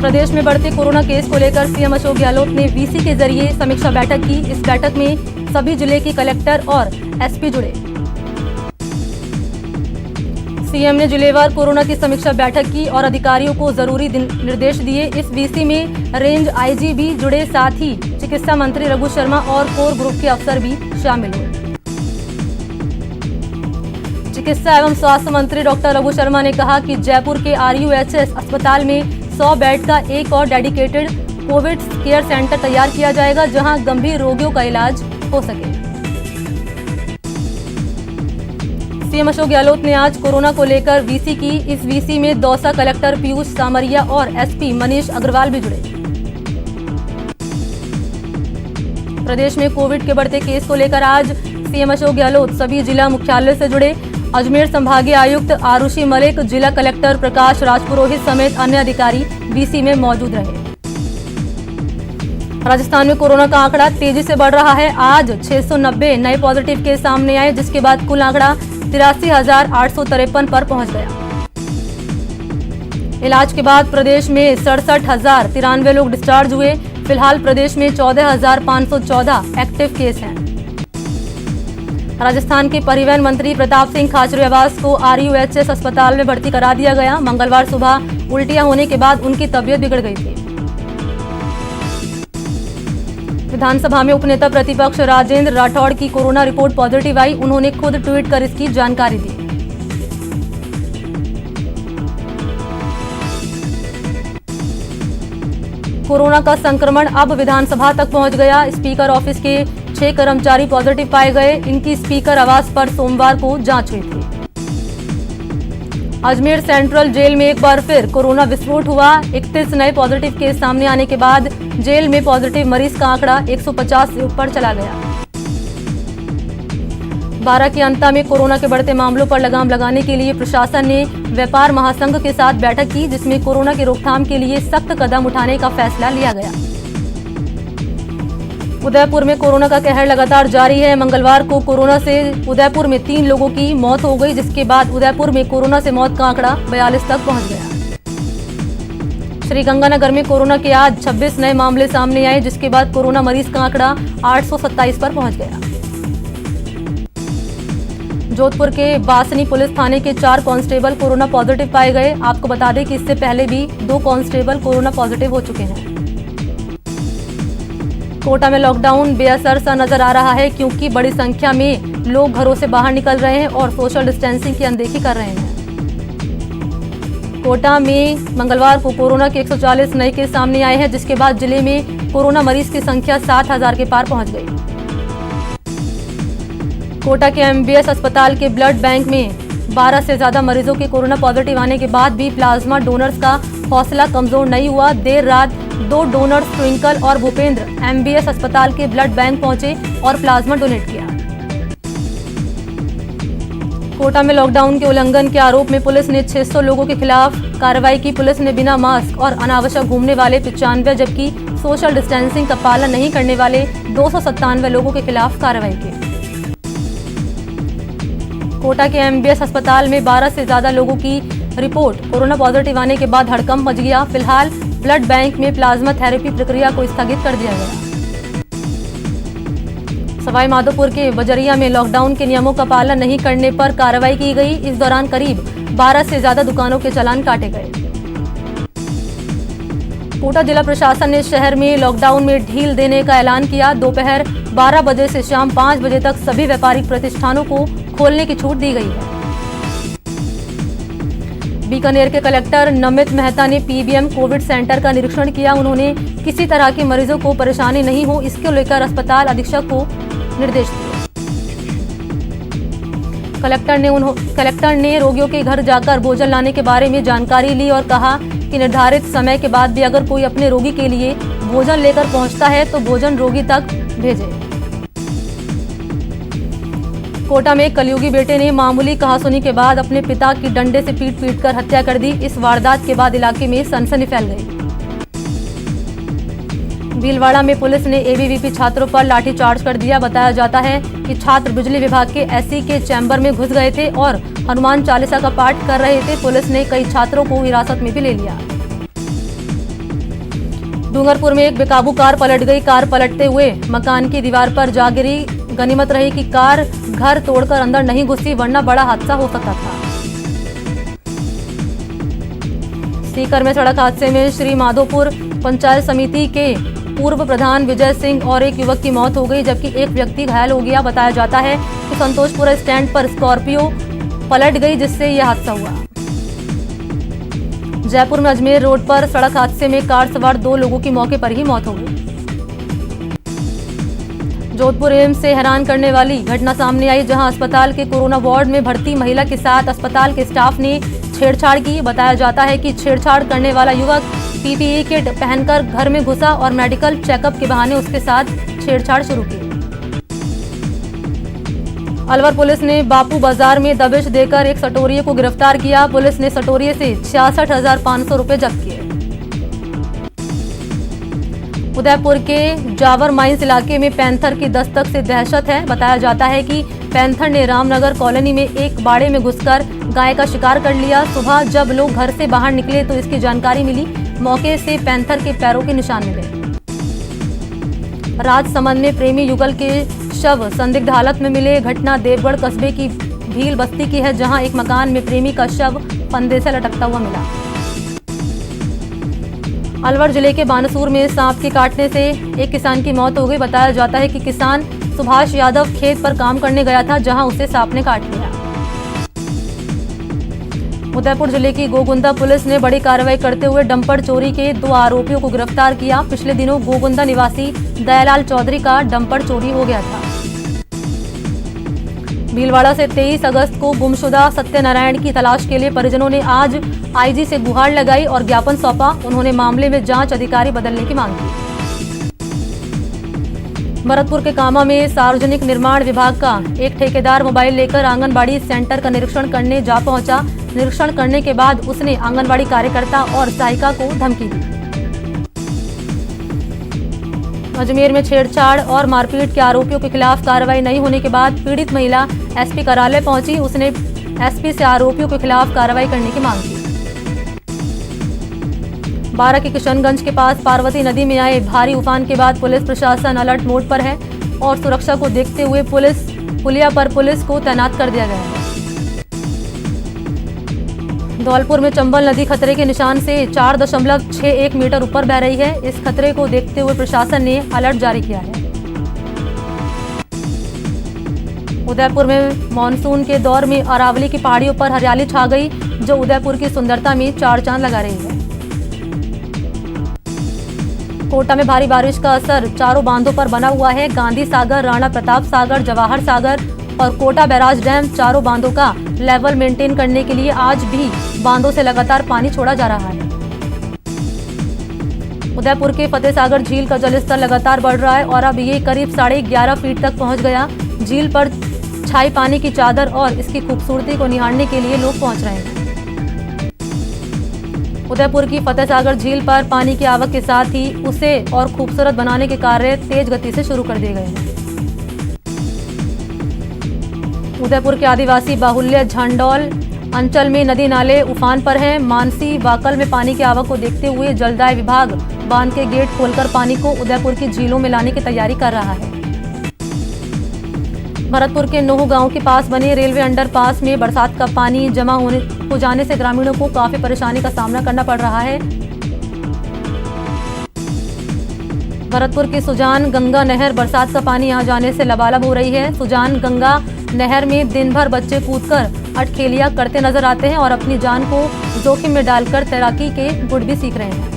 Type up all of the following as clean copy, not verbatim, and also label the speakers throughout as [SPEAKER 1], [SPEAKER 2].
[SPEAKER 1] प्रदेश में बढ़ते corona case को लेकर सीएम अशोक गहलोत ने वीसी के जरिए समीक्षा बैठक की। इस बैठक में सभी जिले के कलेक्टर और एसपी जुड़े। सीएम ने जिलेवार कोरोना की समीक्षा बैठक की और अधिकारियों को जरूरी निर्देश दिए। इस वीसी में रेंज आईजी भी जुड़े, साथ ही चिकित्सा मंत्री रघु शर्मा और कोर ग्रुप के अफसर भी शामिल हुए। चिकित्सा एवं स्वास्थ्य मंत्री डॉक्टर रघु शर्मा ने कहा कि जयपुर के RUHS अस्पताल में 100 बेड का एक और डेडिकेटेड कोविड केयर सेंटर तैयार किया जाएगा, जहां गंभीर रोगियों का इलाज हो सके। सीएम अशोक गहलोत ने आज कोरोना को लेकर वीसी की। इस वीसी में दौसा कलेक्टर पीयूष सामरिया और एसपी मनीष अग्रवाल भी जुड़े। प्रदेश में कोविड के बढ़ते केस को लेकर आज सीएम अशोक गहलोत सभी जिला मुख्यालय से जुड़े। अजमेर संभागीय आयुक्त आरुषि मलिक, जिला कलेक्टर प्रकाश राजपुरोहित समेत अन्य अधिकारी वीसी में मौजूद रहे। राजस्थान में कोरोना का आंकड़ा तेजी से बढ़ रहा है। आज 690 नए पॉजिटिव केस सामने आए, जिसके बाद कुल आंकड़ा 83,853 पर पहुंच गया। इलाज के बाद प्रदेश में 67,093 लोग डिस्चार्ज हुए। फिलहाल प्रदेश में 14,514 एक्टिव केस हैं। राजस्थान के परिवहन मंत्री प्रताप सिंह खाचरियावास को RUHS अस्पताल में भर्ती करा दिया गया। मंगलवार सुबह उल्टियां होने के बाद उनकी तबीयत बिगड़ गई थी। विधानसभा में उपनेता प्रतिपक्ष राजेंद्र राठौड़ की कोरोना रिपोर्ट पॉजिटिव आई। उन्होंने खुद ट्वीट कर इसकी जानकारी दी। कोरोना का संक्रमण अब विधानसभा तक पहुंच गया। स्पीकर ऑफिस के 6 कर्मचारी पॉजिटिव पाए गए। इनकी स्पीकर आवास पर सोमवार को जांच हुई थी। अजमेर सेंट्रल जेल में एक बार फिर कोरोना विस्फोट हुआ। 31 नए पॉजिटिव केस सामने आने के बाद जेल में पॉजिटिव मरीज का आंकड़ा 150 से ऊपर चला गया। 12 की अंता में कोरोना के बढ़ते मामलों पर लगाम लगाने के लिए प्रशासन ने व्यापार महासंघ के साथ बैठक की, जिसमें कोरोना की रोकथाम के लिए सख्त कदम उठाने का फैसला लिया गया। उदयपुर में कोरोना का कहर लगातार जारी है। मंगलवार को कोरोना से उदयपुर में 3 लोगों की मौत हो गई, जिसके बाद उदयपुर में कोरोना से मौत का आंकड़ा 42 तक पहुंच गया। श्रीगंगानगर में कोरोना के आज 26 नए मामले सामने आए, जिसके बाद कोरोना मरीज का आंकड़ा 827 पर पहुंच गया। जोधपुर के बासनी पुलिस थाने के 4 कांस्टेबल कोरोना पॉजिटिव पाए गए। आपको बता दें कि इससे पहले भी 2 कांस्टेबल कोरोना पॉजिटिव हो चुके हैं। कोटा में लॉकडाउन बेअसर सा नजर आ रहा है, क्योंकि बड़ी संख्या में लोग घरों से बाहर निकल रहे हैं और सोशल डिस्टेंसिंग की अनदेखी कर रहे हैं। कोटा में मंगलवार को कोरोना के 140 नए केस सामने आए हैं, जिसके बाद जिले में कोरोना मरीज की संख्या 7,000 के पार पहुंच गई। कोटा के MBS अस्पताल के ब्लड बैंक में 12 से ज्यादा मरीजों के कोरोना पॉजिटिव आने के बाद भी प्लाज्मा डोनर्स का हौसला कमजोर नहीं हुआ। देर रात 2 डोनर्स ट्विंकल और भूपेंद्र MBS अस्पताल के ब्लड बैंक पहुंचे और प्लाज्मा डोनेट किया। कोटा में लॉकडाउन के उल्लंघन के आरोप में पुलिस ने 600 लोगों के खिलाफ कार्रवाई की। पुलिस ने बिना मास्क और अनावश्यक घूमने वाले 95, जबकि सोशल डिस्टेंसिंग का पालन नहीं करने वाले 297 लोगों के खिलाफ कार्रवाई की। कोटा के MBS अस्पताल में 12 से ज्यादा लोगों की रिपोर्ट कोरोना पॉजिटिव आने के बाद हड़कंप मच गया। फिलहाल ब्लड बैंक में प्लाज्मा थेरेपी प्रक्रिया को स्थगित कर दिया गया। सवाई माधोपुर के बजरिया में लॉकडाउन के नियमों का पालन नहीं करने पर कार्रवाई की गई। इस दौरान करीब 12 से ज्यादा दुकानों के चालान काटे गए। कोटा जिला प्रशासन ने शहर में लॉकडाउन में ढील देने का ऐलान किया। दोपहर 12 बजे से शाम 5 बजे तक सभी व्यापारिक प्रतिष्ठानों को खोलने की छूट दी गई है। बीकानेर के कलेक्टर नमित मेहता ने PBM कोविड सेंटर का निरीक्षण किया। उन्होंने किसी तरह के मरीजों को परेशानी नहीं हो, इसको लेकर अस्पताल अधीक्षक को निर्देश दिए। कलेक्टर ने रोगियों के घर जाकर भोजन लाने के बारे में जानकारी ली और कहा कि निर्धारित समय के बाद भी अगर कोई अपने रोगी के लिए भोजन लेकर पहुंचता है तो भोजन रोगी तक भेजे। कोटा में कलयुगी बेटे ने मामूली कहासुनी के बाद अपने पिता की डंडे से पीट कर हत्या कर दी। इस वारदात के बाद इलाके में सनसनी फैल गई। भीलवाड़ा में पुलिस ने ABVP छात्रों पर लाठीचार्ज कर दिया। बताया जाता है कि छात्र बिजली विभाग के SE के चैम्बर में घुस गए थे और हनुमान चालीसा का पाठ कर रहे थे। पुलिस ने कई छात्रों को हिरासत में भी ले लिया। डूंगरपुर में एक बेकाबू कार पलट गई। कार पलटते हुए मकान की दीवार पर जा गिरी। गनीमत रही कि कार घर तोड़कर अंदर नहीं घुसी, वरना बड़ा हादसा हो सकता था। सीकर में सड़क हादसे में श्री माधोपुर पंचायत समिति के पूर्व प्रधान विजय सिंह और एक युवक की मौत हो गई, जबकि एक व्यक्ति घायल हो गया। बताया जाता है कि संतोषपुरा स्टैंड पर स्कॉर्पियो पलट गई, जिससे यह हादसा हुआ। जयपुर में अजमेर रोड पर सड़क हादसे में कार सवार 2 लोगों की मौके पर ही मौत हो गई। जोधपुर एम्स से हैरान करने वाली घटना सामने आई, जहां अस्पताल के कोरोना वार्ड में भर्ती महिला के साथ अस्पताल के स्टाफ ने छेड़छाड़ की। बताया जाता है कि छेड़छाड़ करने वाला युवक पीपीई किट पहनकर घर में घुसा और मेडिकल चेकअप के बहाने उसके साथ छेड़छाड़ शुरू की। अलवर पुलिस ने बापू बाजार में दबिश देकर एक सटोरिये को गिरफ्तार किया। पुलिस ने सटोरिये से 66,500 रुपए जब्त किए। उदयपुर के जावर माइंस इलाके में पैंथर की दस्तक से दहशत है। बताया जाता है कि पैंथर ने रामनगर कॉलोनी में एक बाड़े में घुसकर गाय का शिकार कर लिया। सुबह जब लोग घर से बाहर निकले तो इसकी जानकारी मिली। मौके से पैंथर के पैरों के निशान मिले। राजसमंद में प्रेमी युगल के शव संदिग्ध हालत में मिले। घटना देवगढ़ कस्बे की भील बस्ती की है, जहां एक मकान में प्रेमी का शव फंदे से लटकता हुआ मिला। अलवर जिले के बानसूर में सांप के काटने से एक किसान की मौत हो गई। बताया जाता है कि किसान सुभाष यादव खेत पर काम करने गया था, जहां उसे सांप ने काट लिया। उदयपुर जिले की गोगुंदा पुलिस ने बड़ी कार्रवाई करते हुए डंपर चोरी के 2 आरोपियों को गिरफ्तार किया। पिछले दिनों गोगुंदा निवासी दयालाल चौधरी का डंपर चोरी हो गया था। भीलवाड़ा से 23 अगस्त को गुमशुदा सत्यनारायण की तलाश के लिए परिजनों ने आज आईजी से गुहार लगाई और ज्ञापन सौंपा। उन्होंने मामले में जांच अधिकारी बदलने की मांग की। भरतपुर के कामा में सार्वजनिक निर्माण विभाग का एक ठेकेदार मोबाइल लेकर आंगनबाड़ी सेंटर का निरीक्षण करने जा पहुंचा। निरीक्षण करने के बाद उसने आंगनबाड़ी कार्यकर्ता और सहायिका को धमकी दी। अजमेर में छेड़छाड़ और मारपीट के आरोपियों के खिलाफ कार्रवाई नहीं होने के बाद पीड़ित महिला एसपी कार्यालय पहुंची। उसने एसपी से आरोपियों के खिलाफ कार्रवाई करने की मांग की। बारा के किशनगंज के पास पार्वती नदी में आए भारी उफान के बाद पुलिस प्रशासन अलर्ट मोड पर है और सुरक्षा को देखते हुए पुलिया पर पुलिस को तैनात कर दिया गया है। धौलपुर में चंबल नदी खतरे के निशान से 4.61 मीटर ऊपर बह रही है। इस खतरे को देखते हुए प्रशासन ने अलर्ट जारी किया है। उदयपुर में मानसून के दौर में अरावली की पहाड़ियों पर हरियाली छा गई, जो उदयपुर की सुंदरता में 4 चांद लगा रही है। कोटा में भारी बारिश का असर चारों बांधों पर बना हुआ है। गांधी सागर, राणा प्रताप सागर, जवाहर सागर और कोटा बैराज डैम चारों बांधों का लेवल मेंटेन करने के लिए आज भी बांधों से लगातार पानी छोड़ा जा रहा है। उदयपुर के फतेह सागर झील का जलस्तर लगातार बढ़ रहा है और अब ये करीब 11.5 फीट तक पहुंच गया। झील पर छाई पानी की चादर और इसकी खूबसूरती को निहारने के लिए लोग पहुंच रहे हैं। उदयपुर की फतेह सागर झील पर पानी की आवक के साथ ही उसे और खूबसूरत बनाने के कार्य तेज गति से शुरू कर दिए गए हैं। उदयपुर के आदिवासी बाहुल्य झांडौल अंचल में नदी नाले उफान पर हैं। मानसी वाकल में पानी की आवक को देखते हुए जलदाय विभाग बांध के गेट खोलकर पानी को उदयपुर की झीलों में लाने की तैयारी कर रहा है। भरतपुर के नोह गांव के पास बने रेलवे अंडरपास में बरसात का पानी जमा हो जाने से ग्रामीणों को काफी परेशानी का सामना करना पड़ रहा है। भरतपुर की सुजान गंगा नहर बरसात का पानी आ जाने से लबालब हो रही है। सुजान गंगा नहर में दिन भर बच्चे कूदकर अटखेलियां करते नजर आते हैं और अपनी जान को जोखिम में डालकर तैराकी के गुर भी सीख रहे हैं।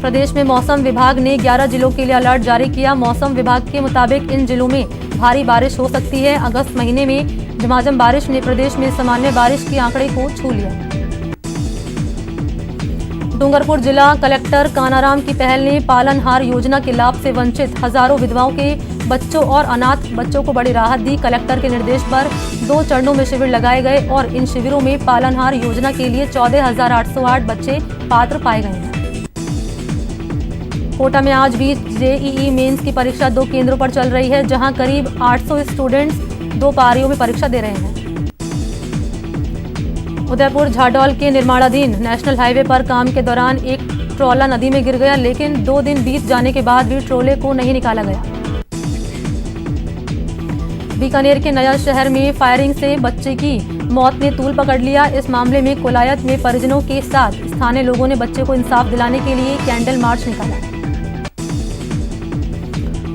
[SPEAKER 1] प्रदेश में मौसम विभाग ने 11 जिलों के लिए अलर्ट जारी किया। मौसम विभाग के मुताबिक इन जिलों में भारी बारिश हो सकती है। अगस्त महीने में झमाझम बारिश ने प्रदेश में सामान्य बारिश के आंकड़े को छू लिया। डूंगरपुर जिला कलेक्टर कानाराम की पहल ने पालनहार योजना के लाभ से वंचित हजारों विधवाओं के बच्चों और अनाथ बच्चों को बड़ी राहत दी। कलेक्टर के निर्देश पर 2 चरणों में शिविर लगाए गए और इन शिविरों में पालनहार योजना के लिए 14,808 बच्चे पात्र पाए गए हैं। कोटा में आज भी जेईई मेंस की परीक्षा 2 केंद्रों पर चल रही है, जहां करीब 800 स्टूडेंट्स 2 पारियों में परीक्षा दे रहे हैं। उदयपुर झाडौल के निर्माणाधीन नेशनल हाईवे पर काम के दौरान एक ट्रोला नदी में गिर गया, लेकिन 2 दिन बीत जाने के बाद भी ट्रोले को नहीं निकाला गया। बीकानेर के नया शहर में फायरिंग से बच्चे की मौत ने तूल पकड़ लिया। इस मामले में कोलायत में परिजनों के साथ स्थानीय लोगों ने बच्चे को इंसाफ दिलाने के लिए कैंडल मार्च निकाला।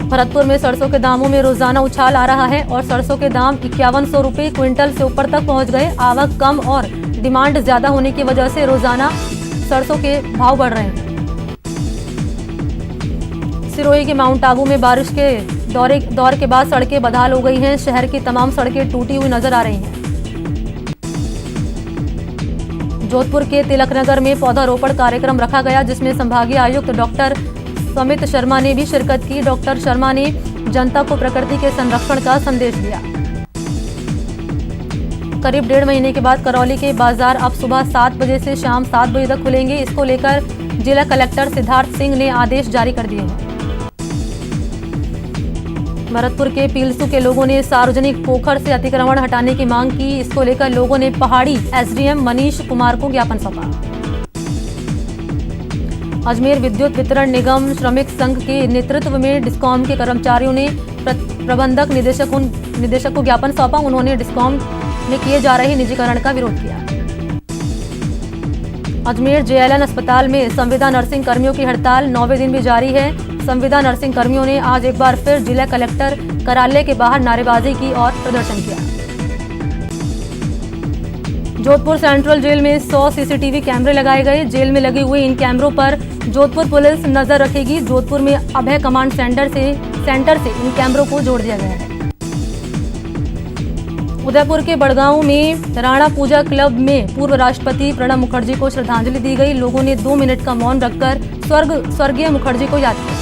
[SPEAKER 1] भरतपुर में सरसों के दामों में रोजाना उछाल आ रहा है और सरसों के दाम 5100 रुपए क्विंटल से ऊपर तक पहुंच गए। आवक कम और डिमांड ज्यादा होने की वजह से रोजाना सरसों के भाव बढ़ रहे हैं। सिरोही के माउंट आबू में बारिश के दौर के बाद सड़कें बदहाल हो गई हैं। शहर की तमाम सड़कें टूटी हुई नजर आ रही हैं। जोधपुर के तिलकनगर में पौधारोपण कार्यक्रम रखा गया, जिसमें संभागीय आयुक्त डॉक्टर समित शर्मा ने भी शिरकत की। डॉक्टर शर्मा ने जनता को प्रकृति के संरक्षण का संदेश दिया। करीब 1.5 महीने के बाद करौली के बाजार अब सुबह 7 बजे से शाम 7 बजे तक खुलेंगे। इसको लेकर जिला कलेक्टर सिद्धार्थ सिंह ने आदेश जारी कर दिए हैं। भरतपुर के पीलसू के लोगों ने सार्वजनिक पोखर से अतिक्रमण हटाने की मांग की। इसको लेकर लोगों ने पहाड़ी एसडीएम मनीष कुमार को ज्ञापन सौंपा। अजमेर विद्युत वितरण निगम श्रमिक संघ के नेतृत्व में डिस्कॉम के कर्मचारियों ने प्रबंधक निदेशक को ज्ञापन सौंपा। उन्होंने डिस्कॉम में किए जा रहे निजीकरण का विरोध किया। अजमेर जेएलएन अस्पताल में संविदा नर्सिंग कर्मियों की हड़ताल 9वें दिन भी जारी है। संविदा नर्सिंग कर्मियों ने आज एक बार फिर जिला कलेक्टर कार्यालय के बाहर नारेबाजी की और प्रदर्शन किया। जोधपुर सेंट्रल जेल में 100 सीसीटीवी कैमरे लगाए गए। जेल में लगे हुए इन कैमरों पर जोधपुर पुलिस नजर रखेगी। जोधपुर में अभय कमांड सेंटर से इन कैमरों को जोड़ दिया गया है। उदयपुर के बड़गांव में राणा पूजा क्लब में पूर्व राष्ट्रपति प्रणब मुखर्जी को श्रद्धांजलि दी गई। लोगों ने 2 मिनट का मौन रखकर स्वर्गीय मुखर्जी को याद किया।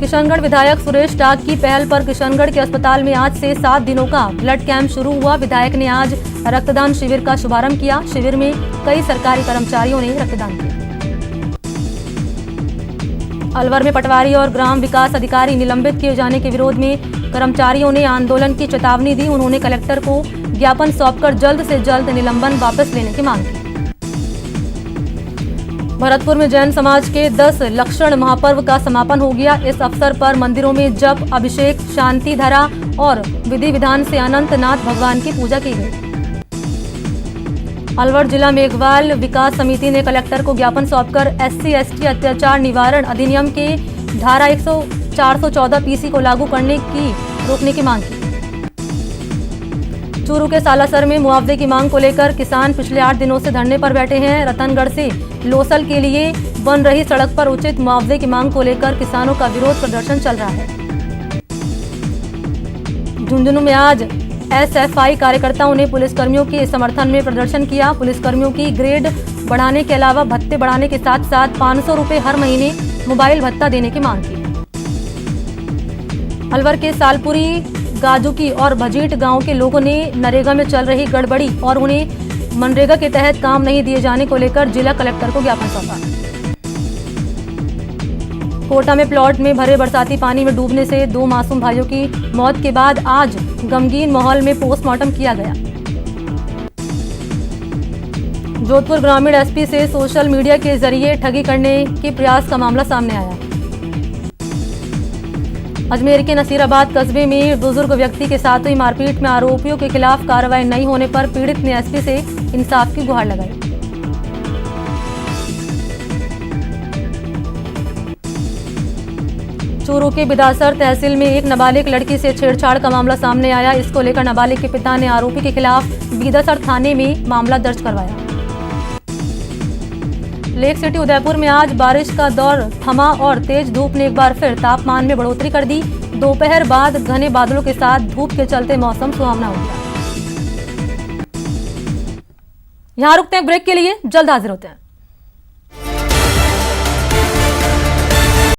[SPEAKER 1] किशनगढ़ विधायक सुरेश टाक की पहल पर किशनगढ़ के अस्पताल में आज से 7 दिनों का ब्लड कैंप शुरू हुआ। विधायक ने आज रक्तदान शिविर का शुभारंभ किया। शिविर में कई सरकारी कर्मचारियों ने रक्तदान किया। अलवर में पटवारी और ग्राम विकास अधिकारी निलंबित किए जाने के विरोध में कर्मचारियों ने आंदोलन की चेतावनी दी। उन्होंने कलेक्टर को ज्ञापन सौंपकर जल्द से जल्द निलंबन वापस लेने की मांग की। भरतपुर में जैन समाज के 10 लक्षण महापर्व का समापन हो गया। इस अवसर पर मंदिरों में जप, अभिषेक, शांति धारा और विधि विधान से अनंतनाथ भगवान की पूजा की गई। अलवर जिला मेघवाल विकास समिति ने कलेक्टर को ज्ञापन सौंपकर SC/ST अत्याचार निवारण अधिनियम के धारा 414 PC को लागू करने की रोकने की मांग की। चूरू के सालासर में मुआवजे की मांग को लेकर किसान पिछले 8 दिनों से धरने पर बैठे हैं। रतनगढ़ से लोसल के लिए बन रही सड़क पर उचित मुआवजे की मांग को लेकर किसानों का विरोध प्रदर्शन चल रहा है। झुंझुनू में आज SFI कार्यकर्ताओं ने पुलिसकर्मियों के समर्थन में प्रदर्शन किया। पुलिसकर्मियों की ग्रेड बढ़ाने के अलावा भत्ते बढ़ाने के साथ साथ 500 रुपए हर महीने मोबाइल भत्ता देने की मांग की। अलवर के सालपुरी, गाजुकी और भजीट गांव के लोगों ने नरेगा में चल रही गड़बड़ी और उन्हें मनरेगा के तहत काम नहीं दिए जाने को लेकर जिला कलेक्टर को ज्ञापन सौंपा। कोटा में प्लॉट में भरे बरसाती पानी में डूबने से 2 मासूम भाइयों की मौत के बाद आज गमगीन माहौल में पोस्टमार्टम किया गया। जोधपुर ग्रामीण SP से सोशल मीडिया के जरिए ठगी करने के प्रयास का मामला सामने आया। अजमेर के नसीराबाद कस्बे में बुजुर्ग व्यक्ति के साथ हुई मारपीट में आरोपियों के खिलाफ कार्रवाई नहीं होने पर पीड़ित ने SP से इंसाफ की गुहार लगाई। चूरू के बिदासर तहसील में एक नाबालिग लड़की से छेड़छाड़ का मामला सामने आया। इसको लेकर नाबालिग के पिता ने आरोपी के खिलाफ बिदासर थाने में मामला दर्ज करवाया। लेक सिटी उदयपुर में आज बारिश का दौर थमा और तेज धूप ने एक बार फिर तापमान में बढ़ोतरी कर दी। दोपहर बाद घने बादलों के साथ धूप के चलते मौसम सुहावना हो गया। यहाँ रुकते हैं ब्रेक के लिए, जल्द हाजिर होते हैं।